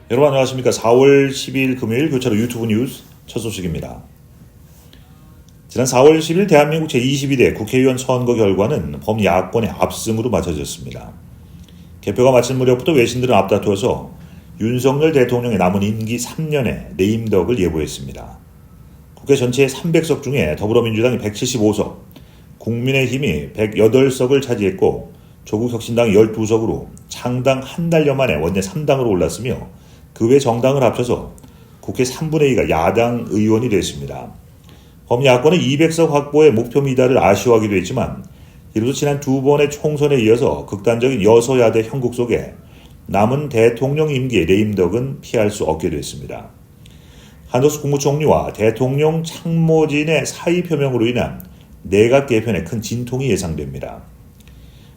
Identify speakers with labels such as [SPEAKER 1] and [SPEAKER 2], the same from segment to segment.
[SPEAKER 1] 여러분 안녕하십니까. 4월 10일 금요일 교차로 유튜브 뉴스 첫 소식입니다. 지난 4월 10일 대한민국 제22대 국회의원 선거 결과는 범야권의 압승으로 맞춰졌습니다. 개표가 마친 무렵부터 외신들은 앞다투어서 윤석열 대통령의 남은 임기 3년의 레임덕을 예보했습니다. 국회 전체 300석 중에 더불어민주당이 175석, 국민의힘이 108석을 차지했고 조국혁신당이 12석으로 창당 한 달여 만에 원내 3당으로 올랐으며 그 외 정당을 합쳐서 국회 3분의 2가 야당 의원이 됐습니다. 범야권은 200석 확보의 목표 미달을 아쉬워하기도 했지만 이로써 지난 두 번의 총선에 이어서 극단적인 여서야대 형국 속에 남은 대통령 임기의 레임덕은 피할 수 없게 됐습니다. 한덕수 국무총리와 대통령 참모진의 사의 표명으로 인한 내각 개편에 큰 진통이 예상됩니다.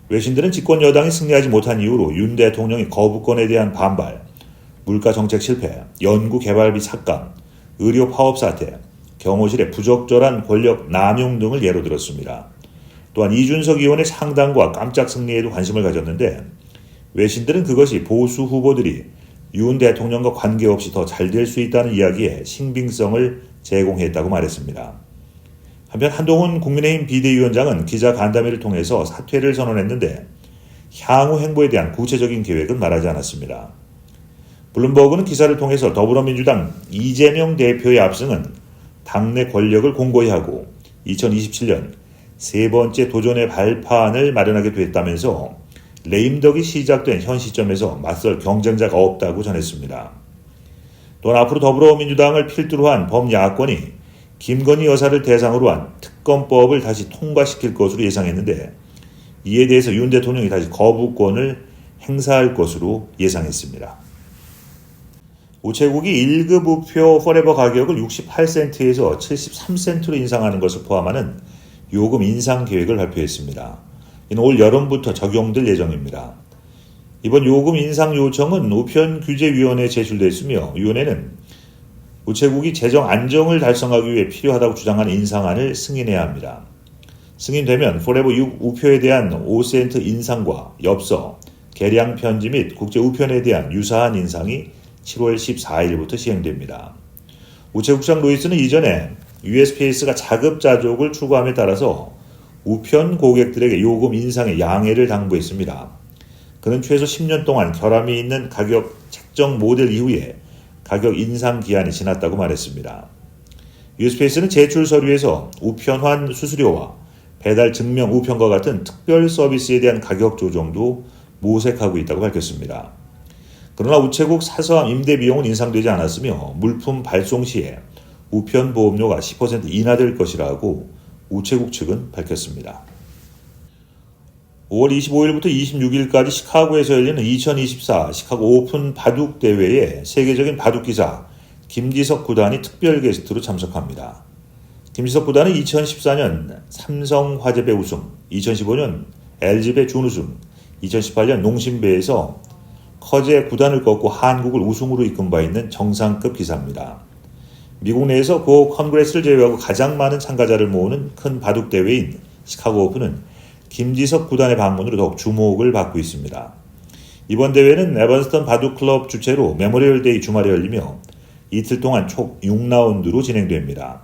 [SPEAKER 1] 외신들은 집권 여당이 승리하지 못한 이유로 윤 대통령의 거부권에 대한 반발, 물가 정책 실패, 연구 개발비 삭감, 의료 파업 사태, 경호실의 부적절한 권력 남용 등을 예로 들었습니다. 또한 이준석 의원의 상당과 깜짝 승리에도 관심을 가졌는데 외신들은 그것이 보수 후보들이 윤 대통령과 관계없이 더 잘 될 수 있다는 이야기에 신빙성을 제공했다고 말했습니다. 한편 한동훈 국민의힘 비대위원장은 기자 간담회를 통해서 사퇴를 선언했는데 향후 행보에 대한 구체적인 계획은 말하지 않았습니다. 블룸버그는 기사를 통해서 더불어민주당 이재명 대표의 압승은 당내 권력을 공고히 하고 2027년 세 번째 도전의 발판을 마련하게 됐다면서 레임덕이 시작된 현 시점에서 맞설 경쟁자가 없다고 전했습니다. 또한 앞으로 더불어민주당을 필두로 한 범야권이 김건희 여사를 대상으로 한 특검법을 다시 통과시킬 것으로 예상했는데 이에 대해서 윤 대통령이 다시 거부권을 행사할 것으로 예상했습니다. 우체국이 1급 우표 포레버 가격을 68센트에서 73센트로 인상하는 것을 포함하는 요금 인상 계획을 발표했습니다. 이는 올 여름부터 적용될 예정입니다. 이번 요금 인상 요청은 우편규제위원회에 제출됐으며 위원회는 우체국이 재정 안정을 달성하기 위해 필요하다고 주장하는 인상안을 승인해야 합니다. 승인되면 포레버 우표에 대한 5센트 인상과 엽서, 개량 편지 및 국제 우편에 대한 유사한 인상이 7월 14일부터 시행됩니다. 우체국장 로이스는 이전에 USPS가 자급자족을 추구함에 따라서 우편 고객들에게 요금 인상의 양해를 당부했습니다. 그는 최소 10년 동안 결함이 있는 가격 책정 모델 이후에 가격 인상 기한이 지났다고 말했습니다. USPS는 제출 서류에서 우편환 수수료와 배달 증명 우편과 같은 특별 서비스에 대한 가격 조정도 모색하고 있다고 밝혔습니다. 그러나 우체국 사서함 임대 비용은 인상되지 않았으며 물품 발송 시에 우편 보험료가 10% 인하될 것이라고 우체국 측은 밝혔습니다. 5월 25일부터 26일까지 시카고에서 열리는 2024 시카고 오픈 바둑 대회에 세계적인 바둑 기사 김지석 구단이 특별 게스트로 참석합니다. 김지석 구단은 2014년 삼성화재배 우승, 2015년 LG배 준우승, 2018년 농심배에서 커제 구단을 꺾고 한국을 우승으로 이끈 바 있는 정상급 기사입니다. 미국 내에서 고 컨그레스를 제외하고 가장 많은 참가자를 모으는 큰 바둑 대회인 시카고 오픈은 김지석 구단의 방문으로 더욱 주목을 받고 있습니다. 이번 대회는 에버스턴 바둑 클럽 주최로 메모리얼 데이 주말에 열리며 이틀 동안 총 6라운드로 진행됩니다.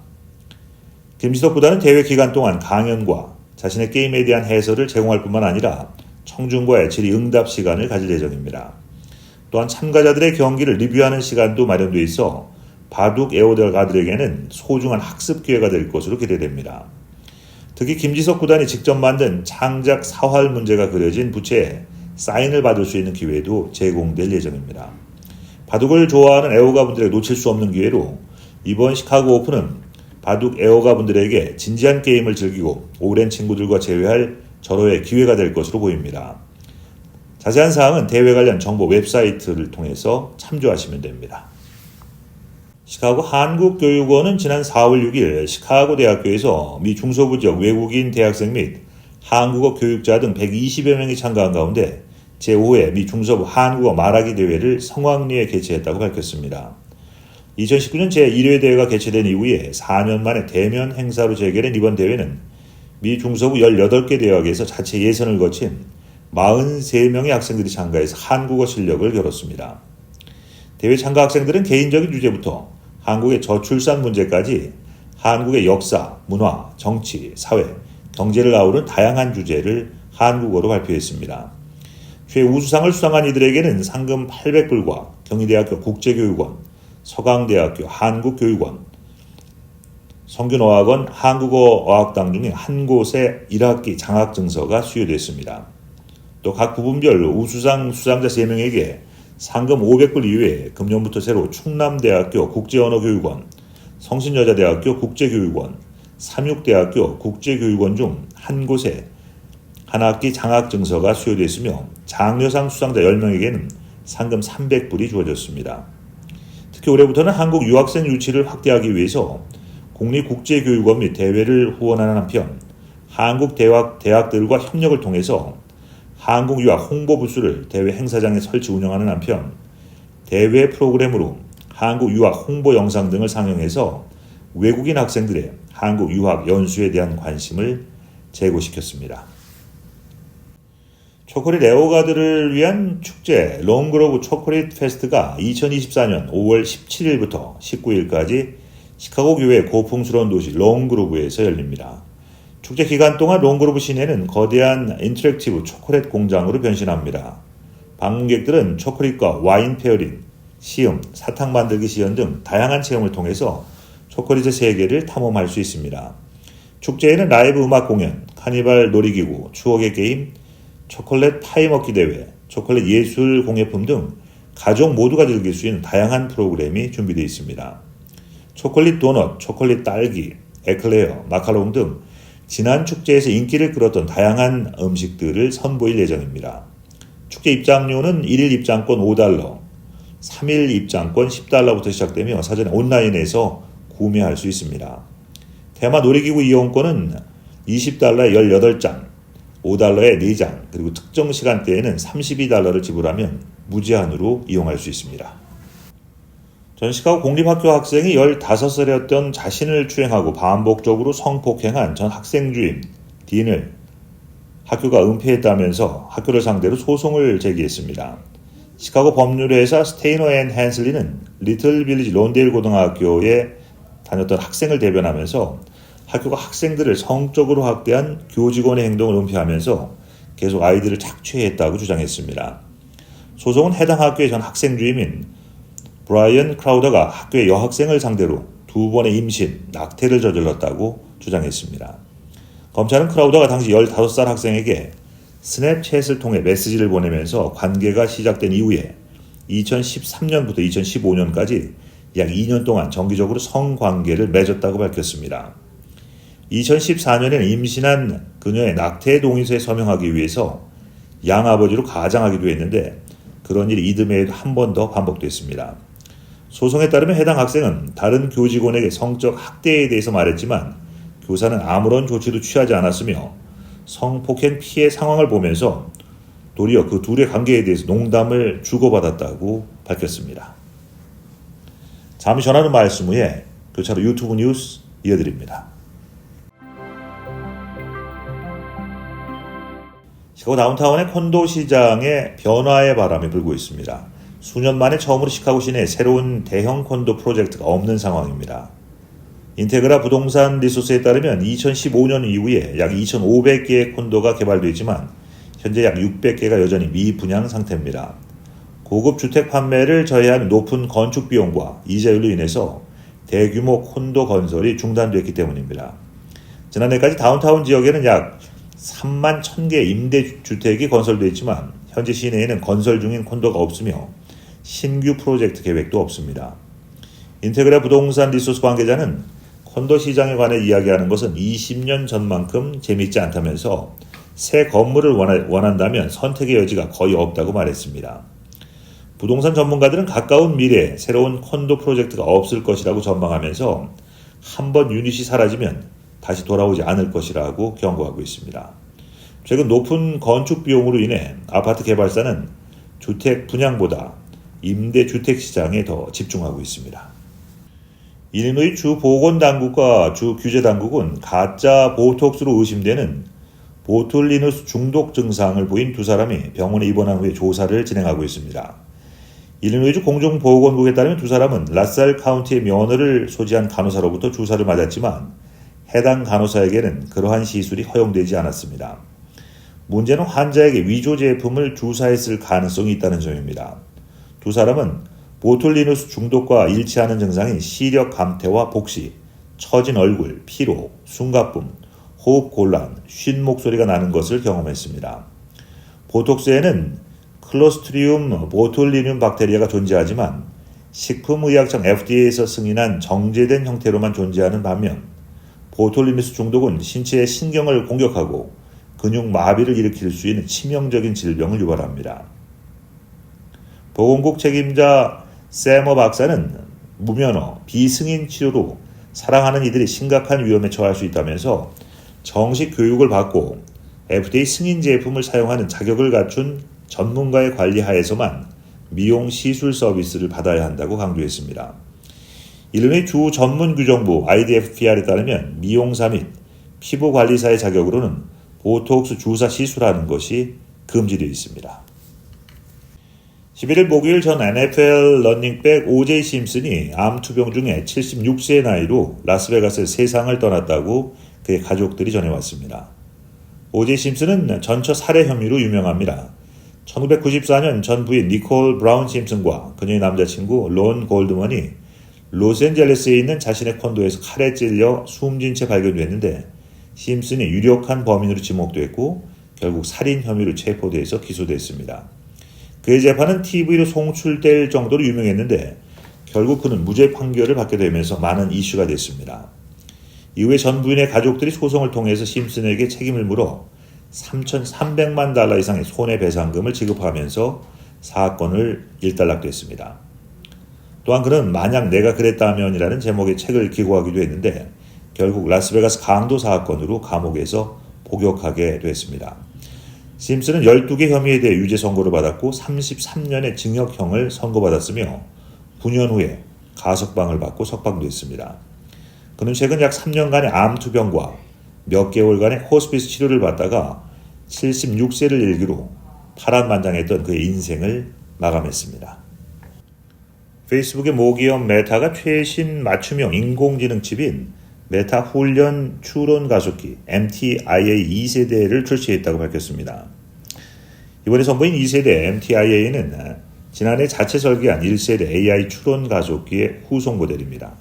[SPEAKER 1] 김지석 구단은 대회 기간 동안 강연과 자신의 게임에 대한 해설을 제공할 뿐만 아니라 청중과의 질의응답 시간을 가질 예정입니다. 또한 참가자들의 경기를 리뷰하는 시간도 마련되어 있어 바둑 애호가들에게는 소중한 학습 기회가 될 것으로 기대됩니다. 특히 김지석 구단이 직접 만든 창작 사활 문제가 그려진 부채에 사인을 받을 수 있는 기회도 제공될 예정입니다. 바둑을 좋아하는 애호가분들에게 놓칠 수 없는 기회로 이번 시카고 오픈은 바둑 애호가분들에게 진지한 게임을 즐기고 오랜 친구들과 재회할 절호의 기회가 될 것으로 보입니다. 자세한 사항은 대회 관련 정보 웹사이트를 통해서 참조하시면 됩니다. 시카고 한국교육원은 지난 4월 6일 시카고 대학교에서 미 중서부 지역 외국인 대학생 및 한국어 교육자 등 120여 명이 참가한 가운데 제5회 미 중서부 한국어 말하기 대회를 성황리에 개최했다고 밝혔습니다. 2019년 제1회 대회가 개최된 이후에 4년 만에 대면 행사로 재개된 이번 대회는 미 중서부 18개 대학에서 자체 예선을 거친 43명의 학생들이 참가해서 한국어 실력을 겨뤘습니다. 대회 참가 학생들은 개인적인 주제부터 한국의 저출산 문제까지 한국의 역사, 문화, 정치, 사회, 경제를 아우른 다양한 주제를 한국어로 발표했습니다. 최우수상을 수상한 이들에게는 상금 800불과 경희대학교 국제교육원, 서강대학교 한국교육원, 성균어학원 한국어어학당 중에 한 곳의 1학기 장학증서가 수여됐습니다. 또 각 부분별 우수상 수상자 3명에게 상금 500불 이외에 금년부터 새로 충남대학교 국제언어교육원, 성신여자대학교 국제교육원, 삼육대학교 국제교육원 중 한 곳에 한 학기 장학증서가 수여됐으며 장려상 수상자 10명에게는 상금 300불이 주어졌습니다. 특히 올해부터는 한국 유학생 유치를 확대하기 위해서 국립국제교육원 및 대회를 후원하는 한편 한국 대학들과 협력을 통해서 한국 유학 홍보 부스를 대회 행사장에 설치 운영하는 한편 대회 프로그램으로 한국 유학 홍보 영상 등을 상영해서 외국인 학생들의 한국 유학 연수에 대한 관심을 제고시켰습니다. 초콜릿 애호가들을 위한 축제 롱그로브 초콜릿 페스트가 2024년 5월 17일부터 19일까지 시카고 교외 고풍스러운 도시 롱그로브에서 열립니다. 축제 기간 동안 롱그로브 시내는 거대한 인터랙티브 초콜릿 공장으로 변신합니다. 방문객들은 초콜릿과 와인 페어링, 시음, 사탕 만들기 시연 등 다양한 체험을 통해서 초콜릿의 세계를 탐험할 수 있습니다. 축제에는 라이브 음악 공연, 카니발 놀이기구, 추억의 게임, 초콜릿 파이 먹기 대회, 초콜릿 예술 공예품 등 가족 모두가 즐길 수 있는 다양한 프로그램이 준비되어 있습니다. 초콜릿 도넛, 초콜릿 딸기, 에클레어, 마카롱 등 지난 축제에서 인기를 끌었던 다양한 음식들을 선보일 예정입니다. 축제 입장료는 1일 입장권 $5, 3일 입장권 $10부터 시작되며 사전에 온라인에서 구매할 수 있습니다. 테마 놀이기구 이용권은 $20에 18장, $5에 4장, 그리고 특정 시간대에는 $32를 지불하면 무제한으로 이용할 수 있습니다. 전 시카고 공립학교 학생이 15살이었던 자신을 추행하고 반복적으로 성폭행한 전 학생 주임 딘을 학교가 은폐했다면서 학교를 상대로 소송을 제기했습니다. 시카고 법률회사 스테이너 앤 헨슬리는 리틀 빌리지 론데일 고등학교에 다녔던 학생을 대변하면서 학교가 학생들을 성적으로 학대한 교직원의 행동을 은폐하면서 계속 아이들을 착취했다고 주장했습니다. 소송은 해당 학교의 전 학생 주임인 브라이언 크라우더가 학교의 여학생을 상대로 2번의 임신, 낙태를 저질렀다고 주장했습니다. 검찰은 크라우더가 당시 15살 학생에게 스냅챗을 통해 메시지를 보내면서 관계가 시작된 이후에 2013년부터 2015년까지 약 2년 동안 정기적으로 성관계를 맺었다고 밝혔습니다. 2014년에는 임신한 그녀의 낙태 동의서에 서명하기 위해서 양아버지로 가장하기도 했는데 그런 일이 이듬해에도 한 번 더 반복됐습니다. 소송에 따르면 해당 학생은 다른 교직원에게 성적 학대에 대해서 말했지만 교사는 아무런 조치도 취하지 않았으며 성폭행 피해 상황을 보면서 도리어 그 둘의 관계에 대해서 농담을 주고받았다고 밝혔습니다. 잠시 전하는 말씀 후에 교차로 유튜브 뉴스 이어드립니다. 시카고 다운타운의 콘도 시장에 변화의 바람이 불고 있습니다. 수년 만에 처음으로 시카고 시내에 새로운 대형 콘도 프로젝트가 없는 상황입니다. 인테그라 부동산 리소스에 따르면 2015년 이후에 약 2,500개의 콘도가 개발되지만 현재 약 600개가 여전히 미분양 상태입니다. 고급 주택 판매를 저해한 높은 건축 비용과 이자율로 인해서 대규모 콘도 건설이 중단됐기 때문입니다. 지난해까지 다운타운 지역에는 약 3만 1,000개 임대주택이 건설되어 있지만 현재 시내에는 건설 중인 콘도가 없으며 신규 프로젝트 계획도 없습니다. 인테그라 부동산 리소스 관계자는 콘도 시장에 관해 이야기하는 것은 20년 전만큼 재미있지 않다면서 새 건물을 원한다면 선택의 여지가 거의 없다고 말했습니다. 부동산 전문가들은 가까운 미래에 새로운 콘도 프로젝트가 없을 것이라고 전망하면서 한번 유닛이 사라지면 다시 돌아오지 않을 것이라고 경고하고 있습니다. 최근 높은 건축 비용으로 인해 아파트 개발사는 주택 분양보다 임대주택 시장에 더 집중하고 있습니다. 일리노이 주 보건당국과 주 규제당국은 가짜 보톡스로 의심되는 보툴리누스 중독 증상을 보인 두 사람이 병원에 입원한 후에 조사를 진행하고 있습니다. 일리노이주 공중보건국에 따르면 두 사람은 라살 카운티의 면허를 소지한 간호사로부터 주사를 맞았지만 해당 간호사에게는 그러한 시술이 허용되지 않았습니다. 문제는 환자에게 위조 제품을 주사했을 가능성이 있다는 점입니다. 두 사람은 보툴리누스 중독과 일치하는 증상인 시력 감퇴와 복시, 처진 얼굴, 피로, 숨가쁨, 호흡 곤란, 쉰 목소리가 나는 것을 경험했습니다. 보톡스에는 클로스트리움 보툴리눔 박테리아가 존재하지만 식품의약청 FDA에서 승인한 정제된 형태로만 존재하는 반면 보툴리누스 중독은 신체의 신경을 공격하고 근육 마비를 일으킬 수 있는 치명적인 질병을 유발합니다. 보건국 책임자 세머 박사는 무면허, 비승인 치료로 사랑하는 이들이 심각한 위험에 처할 수 있다면서 정식 교육을 받고 FDA 승인 제품을 사용하는 자격을 갖춘 전문가의 관리 하에서만 미용 시술 서비스를 받아야 한다고 강조했습니다. 일리노이 주 전문규정부 IDFPR에 따르면 미용사 및 피부관리사의 자격으로는 보톡스 주사 시술하는 것이 금지되어 있습니다. 11일 목요일 전 NFL 러닝백 O.J. 심슨이 암 투병 중에 76세의 나이로 라스베가스의 세상을 떠났다고 그의 가족들이 전해왔습니다. O.J. 심슨은 전처 살해 혐의로 유명합니다. 1994년 전 부인 니콜 브라운 심슨과 그녀의 남자친구 론 골드먼이 로스앤젤레스에 있는 자신의 콘도에서 칼에 찔려 숨진 채 발견됐는데 심슨이 유력한 범인으로 지목됐고 결국 살인 혐의로 체포돼서 기소됐습니다. 그의 재판은 TV로 송출될 정도로 유명했는데 결국 그는 무죄 판결을 받게 되면서 많은 이슈가 됐습니다. 이후에 전 부인의 가족들이 소송을 통해서 심슨에게 책임을 물어 3,300만 달러 이상의 손해배상금을 지급하면서 사건을 일단락됐습니다. 또한 그는 만약 내가 그랬다면이라는 제목의 책을 기고하기도 했는데 결국 라스베가스 강도 사건으로 감옥에서 복역하게 됐습니다. 심슨은 12개 혐의에 대해 유죄 선고를 받았고 33년의 징역형을 선고받았으며 9년 후에 가석방을 받고 석방됐습니다. 그는 최근 약 3년간의 암 투병과 몇 개월간의 호스피스 치료를 받다가 76세를 일기로 파란만장했던 그의 인생을 마감했습니다. 페이스북의 모기업 메타가 최신 맞춤형 인공지능 칩인 메타 훈련 추론 가속기 MTIA 2세대를 출시했다고 밝혔습니다. 이번에 선보인 2세대 MTIA는 지난해 자체 설계한 1세대 AI 추론 가속기의 후속 모델입니다.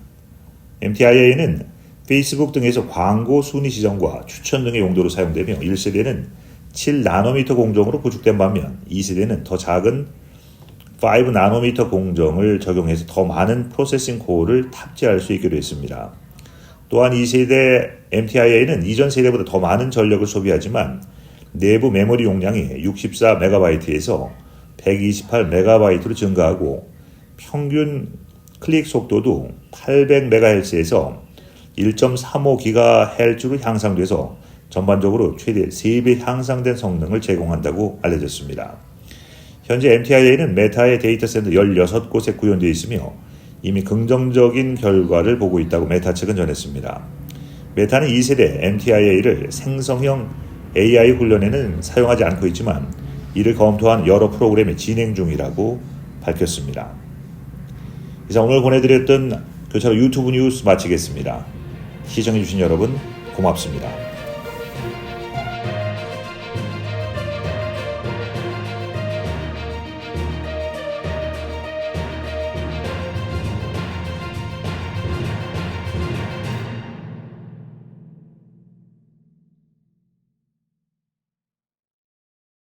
[SPEAKER 1] MTIA는 페이스북 등에서 광고 순위 지정과 추천 등의 용도로 사용되며 1세대는 7나노미터 공정으로 구축된 반면 2세대는 더 작은 5나노미터 공정을 적용해서 더 많은 프로세싱 코어를 탑재할 수 있기로 했습니다. 또한 2세대 MTIA는 이전 세대보다 더 많은 전력을 소비하지만 내부 메모리 용량이 64MB에서 128MB로 증가하고 평균 클릭 속도도 800MHz에서 1.35GHz로 향상돼서 전반적으로 최대 3배 향상된 성능을 제공한다고 알려졌습니다. 현재 MTIA는 메타의 데이터 센터 16곳에 구현되어 있으며 이미 긍정적인 결과를 보고 있다고 메타 측은 전했습니다. 메타는 2세대 MTIA를 생성형 AI 훈련에는 사용하지 않고 있지만 이를 검토한 여러 프로그램이 진행 중이라고 밝혔습니다. 이상 오늘 보내드렸던 교차로 유튜브 뉴스 마치겠습니다. 시청해주신 여러분 고맙습니다.